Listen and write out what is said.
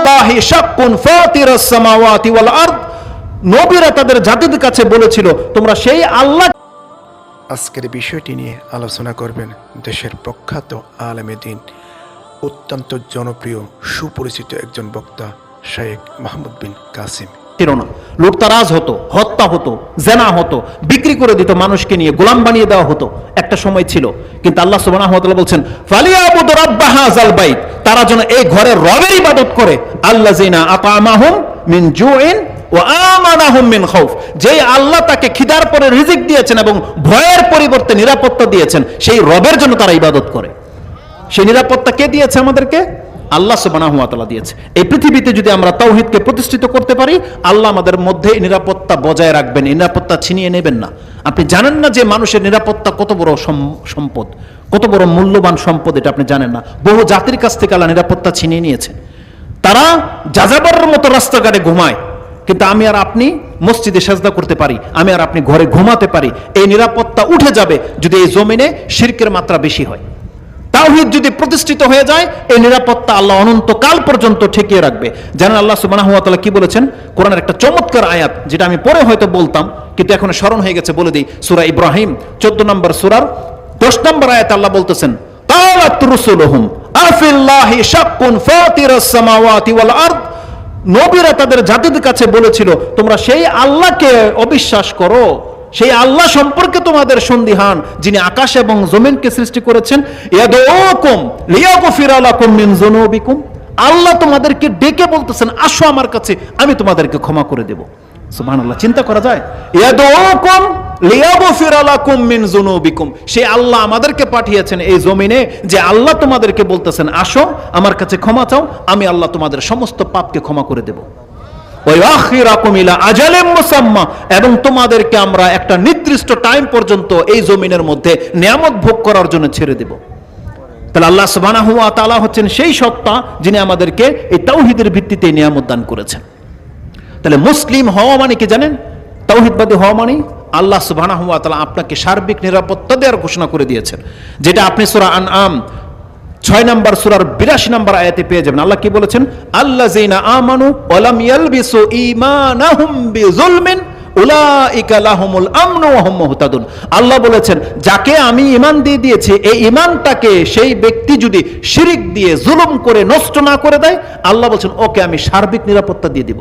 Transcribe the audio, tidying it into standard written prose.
আফিল্লাহি শাক্কুন ফাতিরাস সামাওয়াতি ওয়াল আরদ, নবীরা তাদের জাতির কাছে বলেছিল তোমরা সেই আল্লাহ। আজকের বিষয়টি নিয়ে আলোচনা করবেন দেশের প্রখ্যাত আলেমে দ্বীন, অত্যন্ত জনপ্রিয় সুপরিচিত একজন বক্তা শেখ মাহমুদ বিন কাসিম। ছিল না, লুটতারাজ হতো, হত্যা হতো, জেনা হতো, বিক্রি করে দিত, মানুষকে নিয়ে গোলাম বানিয়ে দেওয়া হতো, একটা সময় ছিল। কিন্তু আল্লাহ সুবহানাহু ওয়া তাআলা বলছেন ফালিয়াবুদু রাব্ব হাযাল বাইত, তারা যেন এই ঘরের রবের ইবাদত করে। আল্লাযিনা আতামাহুম মিন জুইন ওয়া আমানাহুম মিন খাউফ, যেই আল্লাহ তাকে খিদার পরে রিজিক দিয়েছেন এবং ভয়ের পরিবর্তে নিরাপত্তা দিয়েছেন, সেই রবের জন্য তারা ইবাদত করে। সেই নিরাপত্তা কে দিয়েছে আমাদেরকে? আল্লাহ সুবহানাহু ওয়া তাআলা দিয়েছে। এই পৃথিবীতে যদি আমরা তাওহীদকে প্রতিষ্ঠিত করতে পারি, আল্লাহ আমাদের মধ্যে নিরাপত্তা বজায় রাখবেন, নিরাপত্তা ছিনিয়ে নেবেন না। আপনি জানেন না যে মানুষের নিরাপত্তা কত বড় সম্পদ, কত বড় মূল্যবান সম্পদ, এটা আপনি জানেন না। বহু জাতির কাছ থেকে আল্লাহ নিরাপত্তা ছিনিয়ে নিয়েছে। তারা যাযাবরের মতো রাস্তাঘাটে ঘুমায়, কিন্তু আমি আর আপনি মসজিদে সাজদা করতে পারি, আমি আর আপনি ঘরে ঘুমাতে পারি। এই নিরাপত্তা উঠে যাবে যদি এই জমিনে শিরকের মাত্রা বেশি হয়। তাওহীদ যদি প্রতিষ্ঠিত হয়ে যায়, এই নিরাপত্তা আল্লাহ অনন্তকাল পর্যন্ত ঠেকিয়ে রাখবে। জানেন আল্লাহ সুবহানাহু ওয়া তাআলা কি বলেছেন? কোরআনের একটা চমৎকার আয়াত, যেটা আমি পরে হয়তো বলতাম কিন্তু এখন স্মরণ হয়ে গেছে, বলে দিই। সূরা ইব্রাহিম 14 নম্বর সূরার 10 নম্বর আয়াতে আল্লাহ বলতেছেন কালাত রুসুলুহুম আফিল্লাহি শাক্কুন ফাতিরাস সামাওয়াতি ওয়াল আরদ, নবীরা তাদের জাতির কাছে বলেছিল তোমরা সেই আল্লাহকে অবিশ্বাস করো, সেই আল্লাহ সম্পর্কে তোমাদের সন্দিহান, যিনি আকাশ এবং জমিনকে সৃষ্টি করেছেন। ইয়াদউকুম লিয়াগফিরা লাকুম মিন যুনুবিকুম, আল্লাহ তোমাদেরকে ডেকে বলতেছেন আসো আমার কাছে, আমি তোমাদেরকে ক্ষমা করে দেব। সুবহানাল্লাহ, চিন্তা করা যায়? ইয়াদউকুম লিয়াগফিরা লাকুম মিন যুনুবিকুম, সেই আল্লাহ আমাদেরকে পাঠিয়েছেন এই জমিনে, যে আল্লাহ তোমাদেরকে বলতেছেন আসো আমার কাছে ক্ষমা চাও, আমি আল্লাহ তোমাদের সমস্ত পাপকে ক্ষমা করে দেব। এবং তোমাদেরকে আমরা একটা নির্দিষ্ট টাইম পর্যন্ত এই জমিনের মধ্যে নিয়ামত ভোগ করার জন্য ছেড়ে দেব। তাহলে আল্লাহ সুবহানাহু ওয়া তাআলা হচ্ছেন সেই সত্তা যিনি আমাদেরকে এই তাওহীদের ভিত্তিতে নিয়ামত দান করেছেন। তাহলে মুসলিম হওয়া মানে কি জানেন? তাওহীদবাদী হওয়া মানে আল্লাহ সুবহানাহু ওয়া তাআলা আপনাকে সার্বিক নিরাপত্তা দেওয়ার ঘোষণা করে দিয়েছেন, যেটা আপনি সূরা আনআম 6 নম্বর সূরার 82 নম্বর আয়াতে পেয়ে যাবেন। আল্লাহ কি বলেছেন? আল্লাযীনা আমানু ওয়া লাম ইয়ালবিসু ঈমানাহুম বিযুলমিন উলাইকা লাহুমুল আমনু ওয়া হুম মুহতাদুন। আল্লাহ বলেছেন যাকে আমি ঈমান দিয়ে দিয়েছি, এই ঈমানটাকে সেই ব্যক্তি যদি শিরক দিয়ে জুলুম করে নষ্ট না করে দেয়, আল্লাহ বলেছেন ওকে আমি সার্বিক নিরাপত্তা দিয়ে দিব।